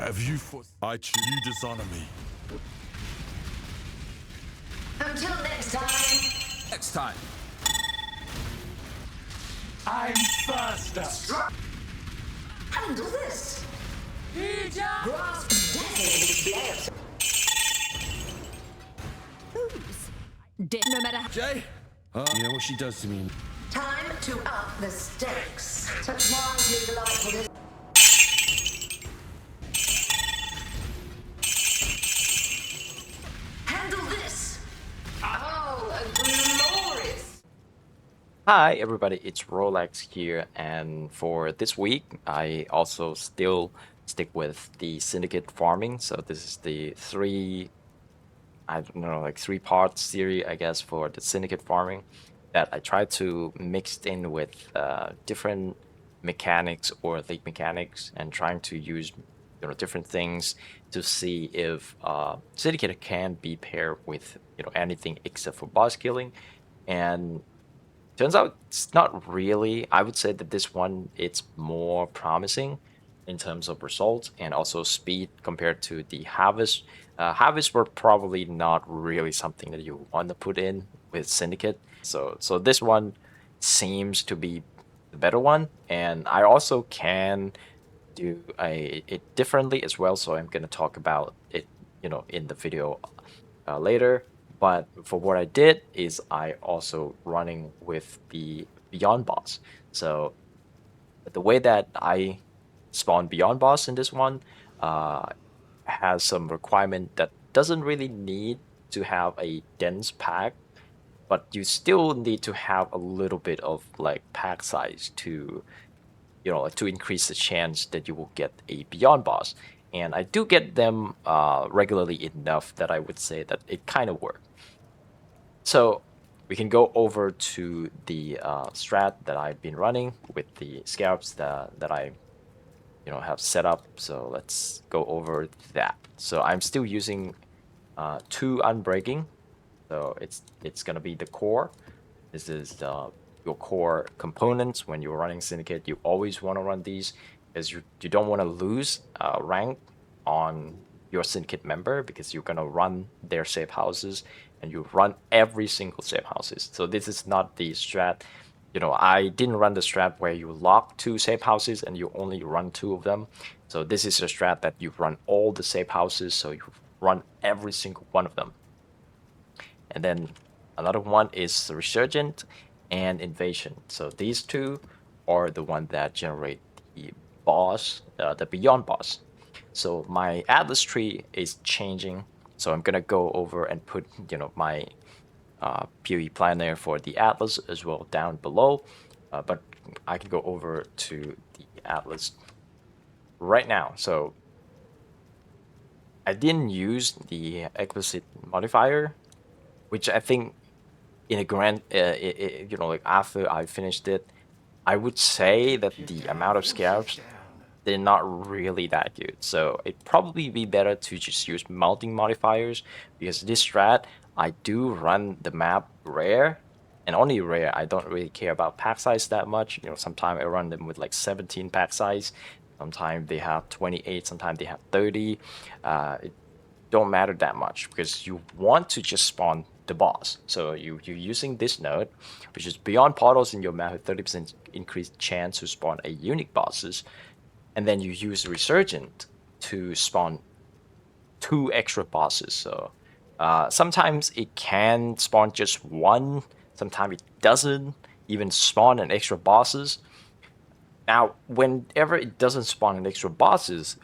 Have you for I choose you dishonor me. Until next time. Next time. I'm faster. Handle this. Grasp death. No matter how. Jay? You know what she does to me? Time to up the stakes. Such wildly delightful. Handle this. Oh, a glorious. Hi everybody, it's Rolex here, and for this week I also still stick with the Syndicate farming. So this is the three-part series, I guess, for the Syndicate farming that I try to mix in with different mechanics or league mechanics, and trying to use different things to see if Syndicate can be paired with anything except for boss killing. And turns out it's not really. I would say that this one, it's more promising in terms of results and also speed compared to the Harvest. Harvest were probably not really something that you want to put in with Syndicate. So this one seems to be the better one, and I also can do it differently as well. So I'm gonna talk about it, in the video later. But for what I did is I also running with the Beyond Boss. So the way that I spawn Beyond Boss in this one has some requirement that doesn't really need to have a dense pack, but you still need to have a little bit of like pack size to to increase the chance that you will get a Beyond Boss. And I do get them regularly enough that I would say that it kind of worked. So we can go over to the strat that I've been running with the scalps that I have set up. So let's go over that. So I'm still using 2 unbreaking. So it's gonna be the core. This is your core components. When you're running Syndicate, you always want to run these, because you don't want to lose rank on your Syndicate member, because you're gonna run their safe houses, and you run every single safe houses. So this is not the strat. I didn't run the strat where you lock 2 safe houses and you only run 2 of them. So this is a strat that you run all the safe houses, so you run every single one of them. And then another one is Resurgent and Invasion. So these 2 are the one that generate the boss, the Beyond Boss. So my Atlas tree is changing. So I'm gonna go over and put my PoE planner for the Atlas as well down below. But I can go over to the Atlas right now. So I didn't use the explicit modifier, which I think in a grand, like after I finished it, I would say that the amount of scalps, they're not really that good. So it'd probably be better to just use mounting modifiers, because this strat, I do run the map rare, and only rare. I don't really care about pack size that much. Sometimes I run them with like 17 pack size. Sometimes they have 28, sometimes they have 30. It don't matter that much, because you want to just spawn the boss. So you're using this node, which is Beyond Portals in your map with 30% increased chance to spawn a unique bosses. And then you use Resurgent to spawn 2 extra bosses. So sometimes it can spawn just 1, sometimes it doesn't even spawn an extra bosses. Now, whenever it doesn't spawn an extra bosses,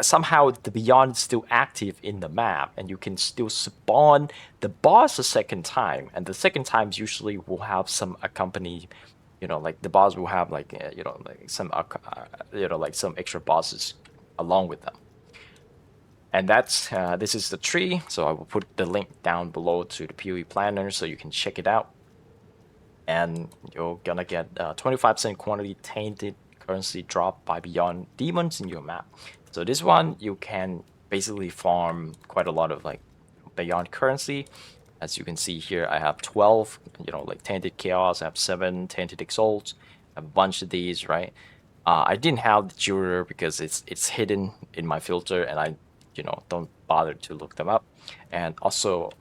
somehow the Beyond is still active in the map, and you can still spawn the boss a second time. And the second times usually will have some accompany, like the boss will have like some some extra bosses along with them. And that's this is the tree. So I will put the link down below to the PoE planner so you can check it out. And you're gonna get 25% quantity tainted currency drop by Beyond Demons in your map. So this one, you can basically farm quite a lot of like Beyond currency. As you can see here, I have 12, like Tainted Chaos, I have 7 Tainted Exalts, a bunch of these, right? I didn't have the jeweler because it's hidden in my filter, and I don't bother to look them up. And also,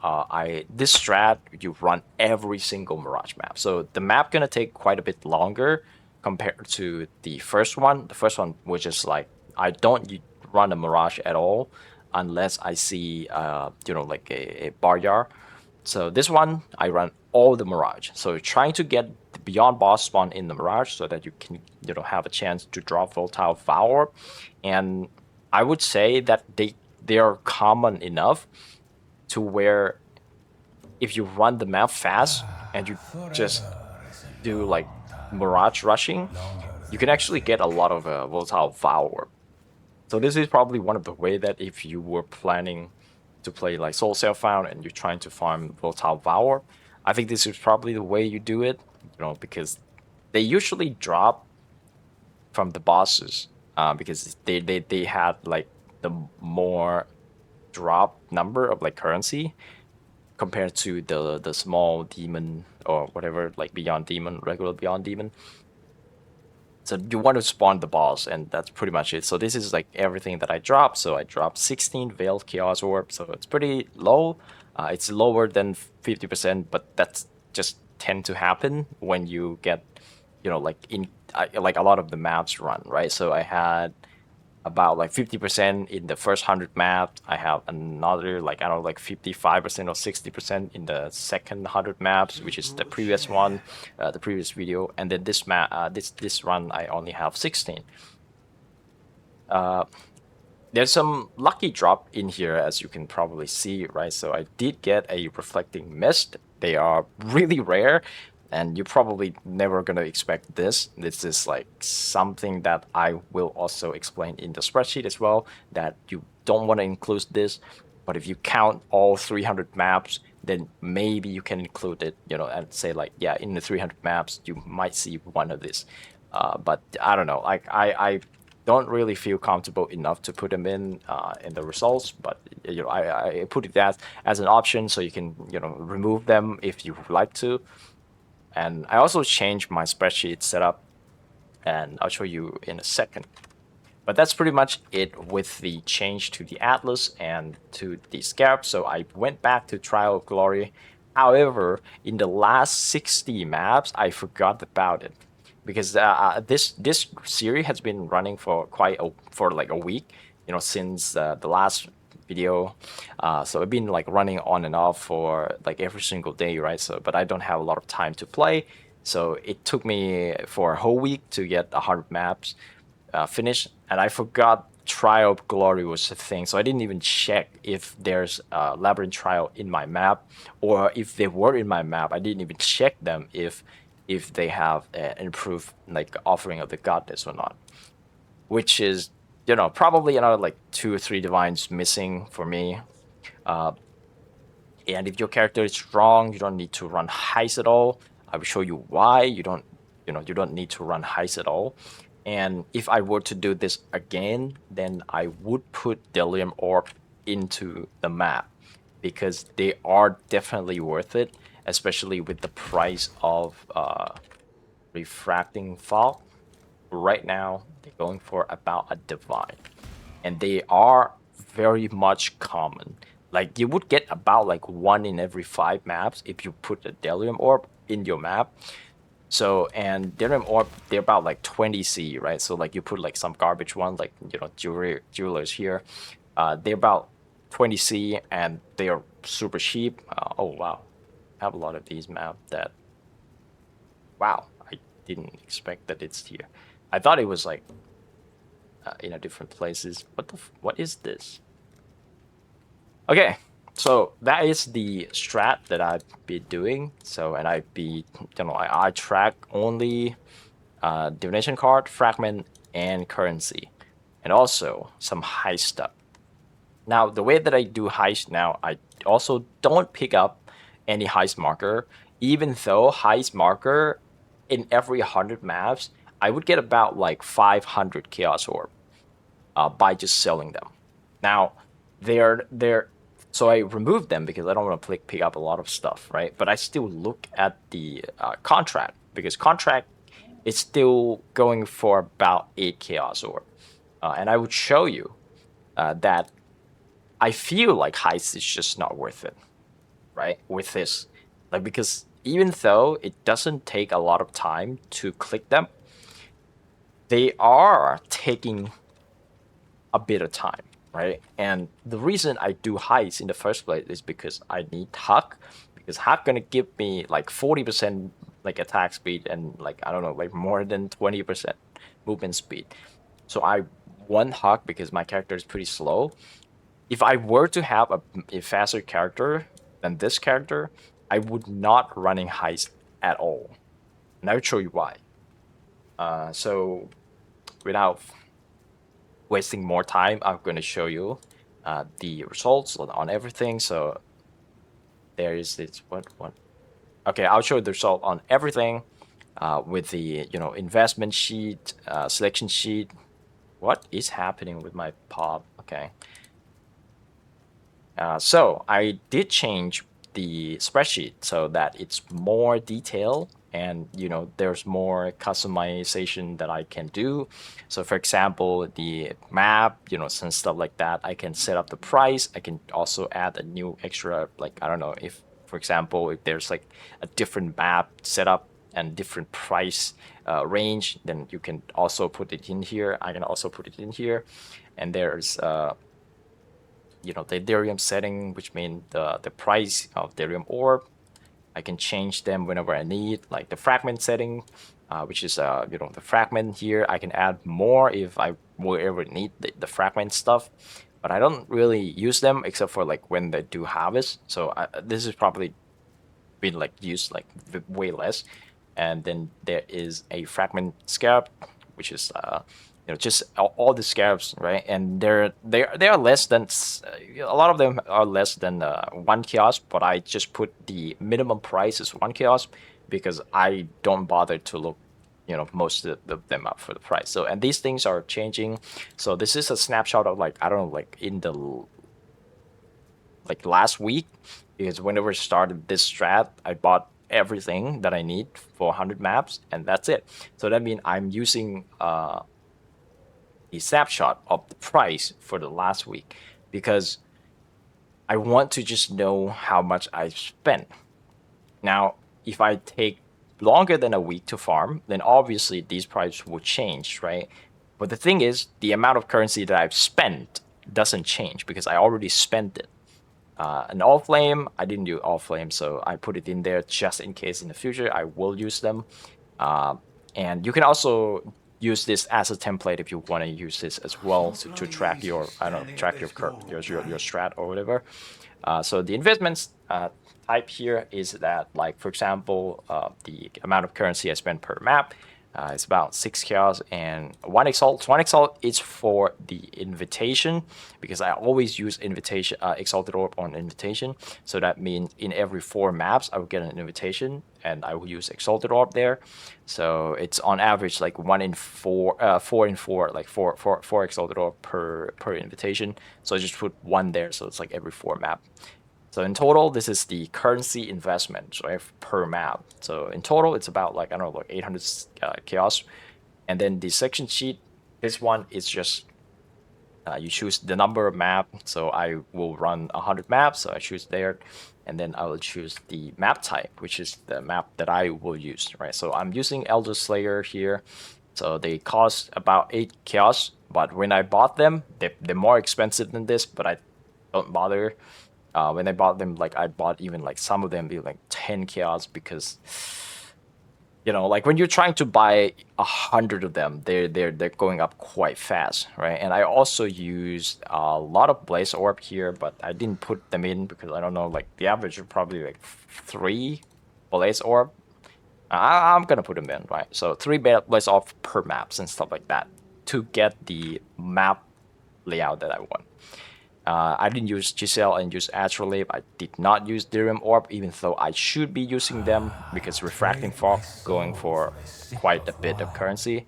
this strat you run every single Mirage map, so the map gonna take quite a bit longer compared to the first one. The first one was just like I don't run a Mirage at all unless I see like a barnyard. So this one I run all the Mirage. So trying to get the Beyond Boss spawn in the Mirage so that you can have a chance to drop Volatile Vaal. And I would say that they are common enough to where if you run the map fast and you just do like Mirage rushing, you can actually get a lot of Volatile Vaal. So this is probably one of the way that if you were planning to play like Soul Self-Found and you're trying to farm Volatile Vaal, I think this is probably the way you do it, because they usually drop from the bosses, because they had like the more drop number of like currency compared to the small demon or whatever, like Beyond Demon, regular Beyond Demon. So you want to spawn the boss, and that's pretty much it. So this is like everything that I dropped. So I dropped 16 Veiled Chaos Orb, so it's pretty low. It's lower than 50%, but that's just tend to happen when you get, like a lot of the maps run, right? So I had about like 50% in the first 100 maps. I have another like, I don't know, like 55% or 60% in the second 100 maps, which is the previous one, the previous video. And then this map, this run, I only have 16. There's some lucky drop in here, as you can probably see, right? So I did get a Reflecting Mist. They are really rare, and you're probably never gonna expect this. This is like something that I will also explain in the spreadsheet as well, that you don't want to include this, but if you count all 300 maps, then maybe you can include it, and say like, yeah, in the 300 maps, you might see one of these. But I don't know, like I don't really feel comfortable enough to put them in the results, but I put it as an option, so you can remove them if you would like to. And I also changed my spreadsheet setup, and I'll show you in a second. But that's pretty much it with the change to the Atlas and to the Scarab. So I went back to Trial of Glory. However, in the last 60 maps, I forgot about it, because this series has been running for like a week, since the last video. So I've been like running on and off for like every single day, right? So, but I don't have a lot of time to play. So it took me for a whole week to get 100 maps finished, and I forgot Trial of Glory was a thing. So I didn't even check if there's a Labyrinth Trial in my map, or if they were in my map. I didn't even check them if they have an improved like Offering of the Goddess or not, which is probably another like 2 or 3 divines missing for me. And if your character is strong, you don't need to run heist at all. I will show you why you don't need to run heist at all. And if I were to do this again, then I would put Delirium Orb into the map, because they are definitely worth it, especially with the price of Refracting Fog. Right now, they're going for about a divine, and they are very much common. Like you would get about like 1 in every 5 maps if you put a Delirium Orb in your map. So, and Delirium Orb, they're about like 20 C, right? So like you put like some garbage one, like jewelers here, they're about 20 C, and they are super cheap. Oh wow, I have a lot of these maps that, wow, I didn't expect that it's here. I thought it was like in a different places. What is this? Okay, so that is the strat that I've been doing. So, and I track only divination card, fragment, and currency, and also some heist stuff. Now, the way that I do heist now, I also don't pick up any heist marker, even though heist marker in every 100 maps, I would get about like 500 Chaos Orb by just selling them. Now, so I removed them because I don't want to pick up a lot of stuff, right? But I still look at the contract, because contract it's still going for about 8 chaos orb. And I would show you that I feel like heist is just not worth it, right? With this, like, because even though it doesn't take a lot of time to click them, they are taking a bit of time, right? And the reason I do heist in the first place is because I need Huck, because Huck gonna give me like 40% like attack speed and like I don't know, like more than 20% movement speed. So I want Huck because my character is pretty slow. If I were to have a faster character than this character, I would not running heist at all. And I will show you why. So without wasting more time, I'm going to show you the results on everything. So there is this what. Okay, I'll show you the result on everything with the investment sheet, selection sheet. What is happening with my pop? Okay. So I did change the spreadsheet so that it's more detailed and there's more customization that I can do. So for example, the map, and stuff like that, I can set up the price. I can also add a new extra, like I don't know, if for example if there's like a different map setup and different price range, then you can also put it in here. I can also put it in here, and there's the Delirium setting, which means the price of Delirium orb. I can change them whenever I need, like the fragment setting, which is the fragment here. I can add more if I will ever need the fragment stuff, but I don't really use them except for like when they do harvest. So this is probably been like used like way less. And then there is a fragment scarab, which is just all the scarabs, right? And they are less than a lot of them are less than 1 kiosk, but I just put the minimum price as 1 kiosk because I don't bother to look most of them up for the price. So and these things are changing. So this is a snapshot of like I don't know, like in the like last week, because whenever I started this strat, I bought everything that I need for 100 maps, and that's it. So that means I'm using the snapshot of the price for the last week because I want to just know how much I spent. Now, if I take longer than a week to farm, then obviously these prices will change, right? But the thing is, the amount of currency that I've spent doesn't change because I already spent it. An all flame, I didn't do all flame, so I put it in there just in case in the future I will use them. And you can also use this as a template if you want to use this as well to track your track your strat or whatever. So the investments type here is that, like for example, the amount of currency I spend per map. It's about 6 chaos and 1 exalt. 1 exalt is for the invitation because I always use invitation exalted orb on invitation. So that means in every 4 maps I will get an invitation and I will use exalted orb there. So it's on average like 1 in 4, 4 in 4, like 4 exalted orb per invitation. So I just put 1 there, so it's like every 4 map. So in total, this is the currency investment, right, per map. So in total, it's about like, I don't know, like 800 chaos. And then the section sheet, this one is just, you choose the number of map. So I will run 100 maps, so I choose there. And then I will choose the map type, which is the map that I will use, right? So I'm using Elder Slayer here. So they cost about 8 chaos, but when I bought them, they're more expensive than this, but I don't bother. When I bought them, like I bought even like some of them be like 10 chaos because like when you're trying to buy 100 of them, they're going up quite fast, right? And I also used a lot of blaze orb here, but I didn't put them in because I don't know, like the average are probably like 3 blaze orb. I'm gonna put them in, right? So 3 blaze orb per maps and stuff like that to get the map layout that I want. I didn't use Giselle and use Astrolabe. I did not use Delirium Orb, even though I should be using them because Refracting Fog going for quite a bit of currency.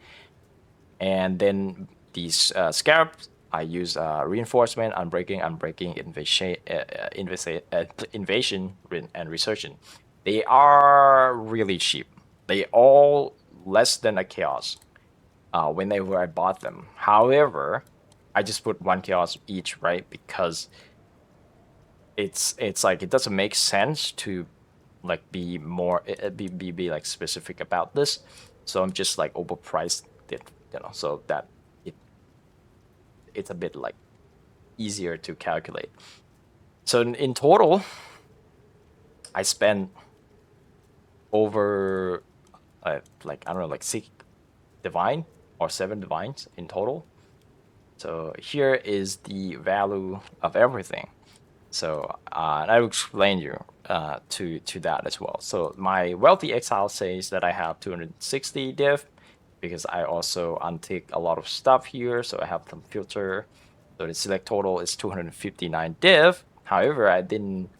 And then these Scarabs, I use Reinforcement, Unbreaking, Invasion, and Resurgent. They are really cheap. They all less than a chaos whenever I bought them. However, I just put 1 chaos each, right? Because it's like it doesn't make sense to like be more be like specific about this. So I'm just like overpriced it, you know, so that it's a bit like easier to calculate. So in total, I spent over like I don't know, like 6 divine or 7 divines in total. So here is the value of everything. So I will explain you to that as well. So my wealthy exile says that I have 260 div because I also untick a lot of stuff here. So I have some filter. So the select total is 259 div. However, I didn't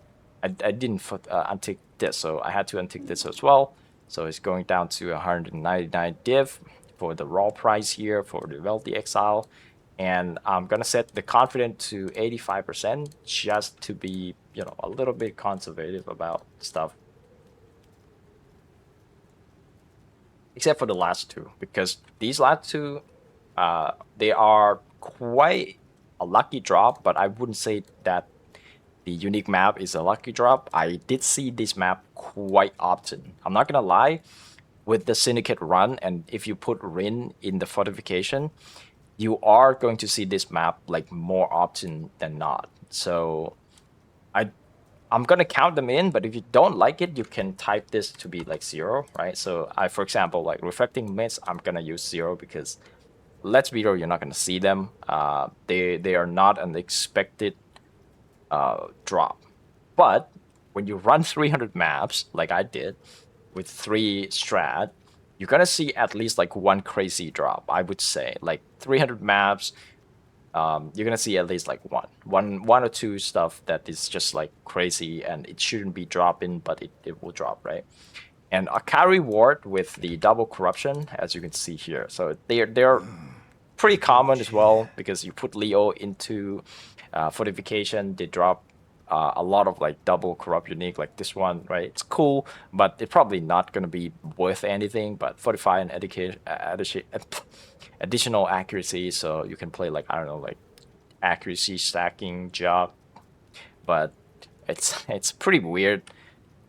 untick this, so I had to untick this as well. So it's going down to 199 div for the raw price here for the wealthy exile. And I'm gonna set the confidence to 85% just to be, you know, a little bit conservative about stuff. Except for the last two, because these last two, they are quite a lucky drop, but I wouldn't say that the unique map is a lucky drop. I did see this map quite often. I'm not gonna lie, with the Syndicate run, and if you put Rin in the fortification, you are going to see this map like more often than not. So I'm gonna count them in, but if you don't like it, you can type this to be like 0, right? So for example, like reflecting mist, I'm gonna use 0 because let's be real, you're not gonna see them. They are not an expected drop. But when you run 300 maps like I did with 3 strat, you're gonna see at least like 1 crazy drop. I would say like 300 maps. You're gonna see at least like one or two stuff that is just like crazy and it shouldn't be dropping, but it will drop, right? And a carry ward with the double corruption, as you can see here. So they're pretty common as well because you put Leo into fortification, they drop a lot of like double corrupt unique like this one, right? It's cool, but it's probably not gonna be worth anything. But fortify and additional accuracy, so you can play like I don't know, like accuracy stacking job. But it's pretty weird.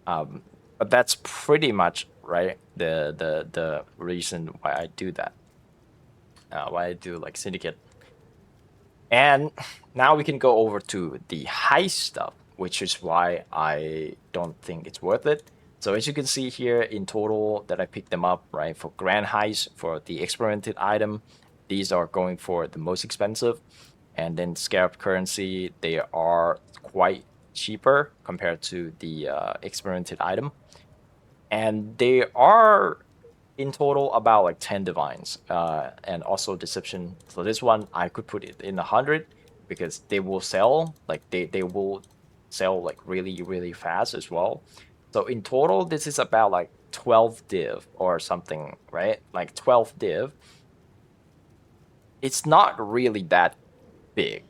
But that's pretty much right the reason why I do that. Why I do like Syndicate. And now we can go over to the high stuff, which is why I don't think it's worth it. So as you can see here in total that I picked them up, right, for grand highs, for the experimented item, these are going for the most expensive. And then scarab currency, they are quite cheaper compared to the experimented item. And they are in total about like 10 divines and also deception. So this one I could put it in 100 because they will sell like they will sell like really fast as well. So in total this is about like 12 div or something, right? Like 12 div. It's not really that big.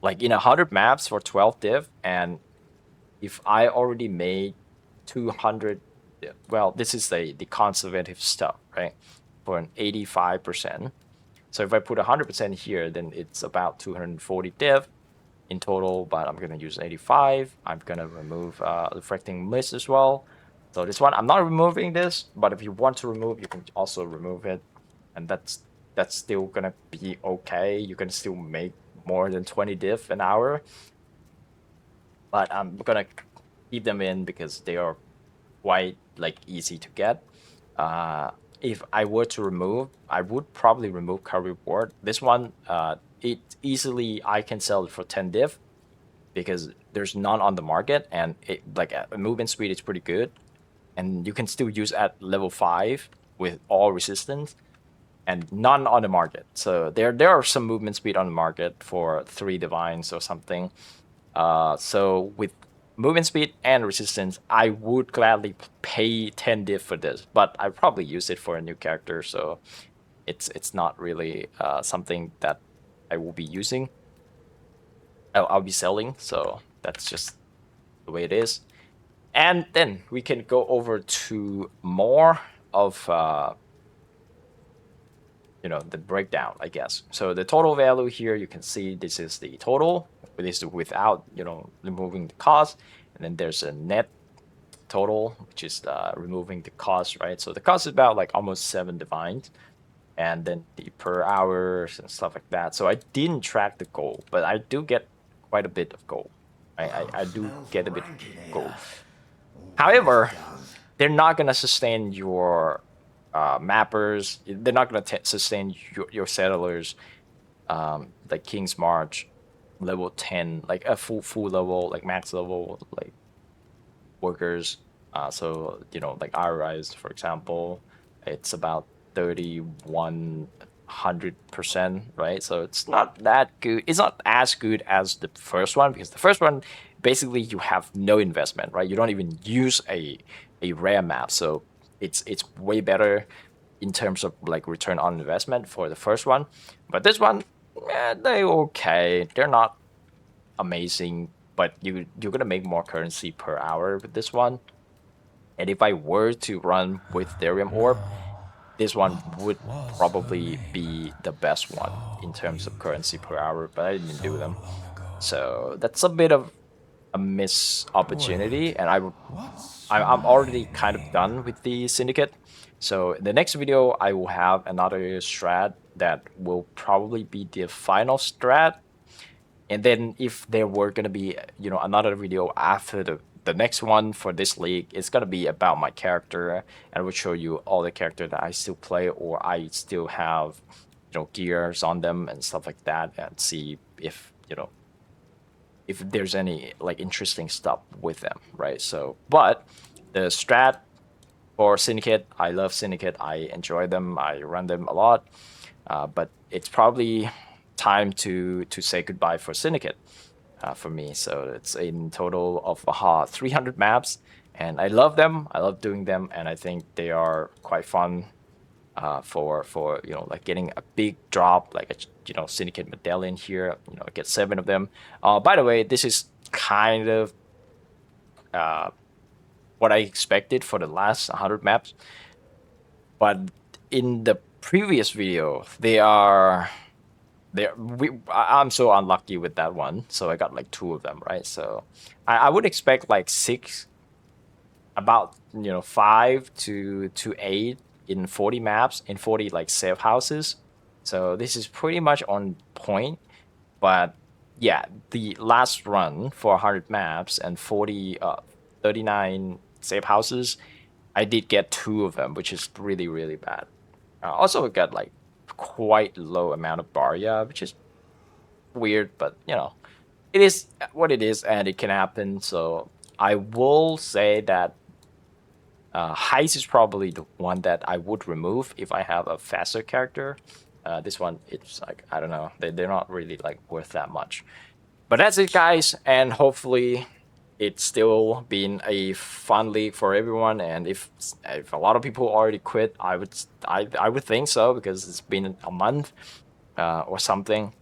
Like in 100 maps for 12 div, and if I already made 200, well, this is the conservative stuff, right? For an 85%. So if I put 100% here, then it's about 240 div in total, but I'm gonna use 85. I'm gonna remove reflecting mist as well. So this one, I'm not removing this, but if you want to remove, you can also remove it. And that's still gonna be okay. You can still make more than 20 div an hour. But I'm gonna keep them in because they are quite like easy to get. If I were to remove, I would probably remove carry reward. This one, it easily I can sell it for 10 div because there's none on the market, and it like movement speed is pretty good, and you can still use at level 5 with all resistance, and none on the market. So there are some movement speed on the market for 3 divines or something. So with movement speed and resistance, I would gladly pay 10 div for this, but I probably use it for a new character, so it's not really something that I will be using. I'll be selling, so that's just the way it is. And then we can go over to more of the breakdown, I guess. So the total value here, you can see this is the total. This is without removing the cost, and then there's a net total, which is removing the cost, right? So the cost is about like almost 7 divines, and then the per hours and stuff like that. So I didn't track the gold, but I do get quite a bit of gold. I do get a bit of gold. However, they're not gonna sustain your mappers. They're not gonna sustain your settlers, like King's March, level 10, like a full level, like max level, like workers. So like Rise, for example, it's about 3,100%, right? So it's not that good. It's not as good as the first one, because the first one basically you have no investment, right? You don't even use a rare map, so it's way better in terms of like return on investment for the first one. But this one, they're okay. They're not amazing, but you're gonna make more currency per hour with this one. And if I were to run with Delirium Orb, this one would probably be the best one in terms of currency per hour, but I didn't do them. So that's a bit of a missed opportunity, and I'm already kind of done with the Syndicate. So in the next video, I will have another strat that will probably be the final strat. And then if there were gonna be another video after the next one for this league, it's gonna be about my character, and I will show you all the character that I still play or I still have gears on them and stuff like that, and see if if there's any like interesting stuff with them, right? So, but the strat for Syndicate, I love Syndicate. I enjoy them. I run them a lot. But it's probably time to say goodbye for Syndicate for me. So it's in total of 300 maps, and I love them. I love doing them, and I think they are quite fun for like getting a big drop, like a Syndicate medallion here. Get 7 of them. By the way, this is kind of what I expected for the last 100 maps, but in the previous video, I'm so unlucky with that one, so I got like 2 of them, right? So I would expect like 6, about 5 to 8 in 40 maps, in 40 like safe houses. So this is pretty much on point. But yeah, the last run for 100 maps and 39 safe houses, I did get 2 of them, which is really, really bad. Also got like quite low amount of barrier, which is weird, but it is what it is, and it can happen. So I will say that Heist is probably the one that I would remove if I have a faster character. This one, it's like, I don't know, they're not really like worth that much. But that's it, guys, and hopefully it's still been a fun league for everyone. And if a lot of people already quit, I would think so, because it's been a month or something.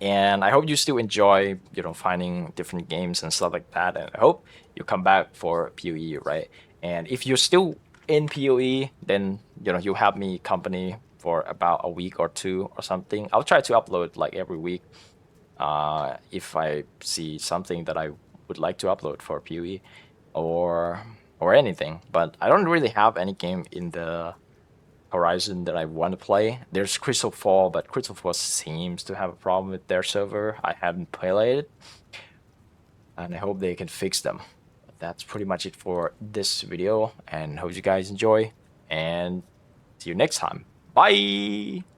And I hope you still enjoy finding different games and stuff like that, and I hope you come back for PoE, right? And if you're still in PoE, then you have me company for about a week or 2 or something. I'll try to upload like every week if I see something that I would like to upload for PoE or anything. But I don't really have any game in the horizon that I want to play. There's Crystal Fall, but Crystal Fall seems to have a problem with their server. I haven't played it, and I hope they can fix them. But that's pretty much it for this video, and hope you guys enjoy, and see you next time. Bye!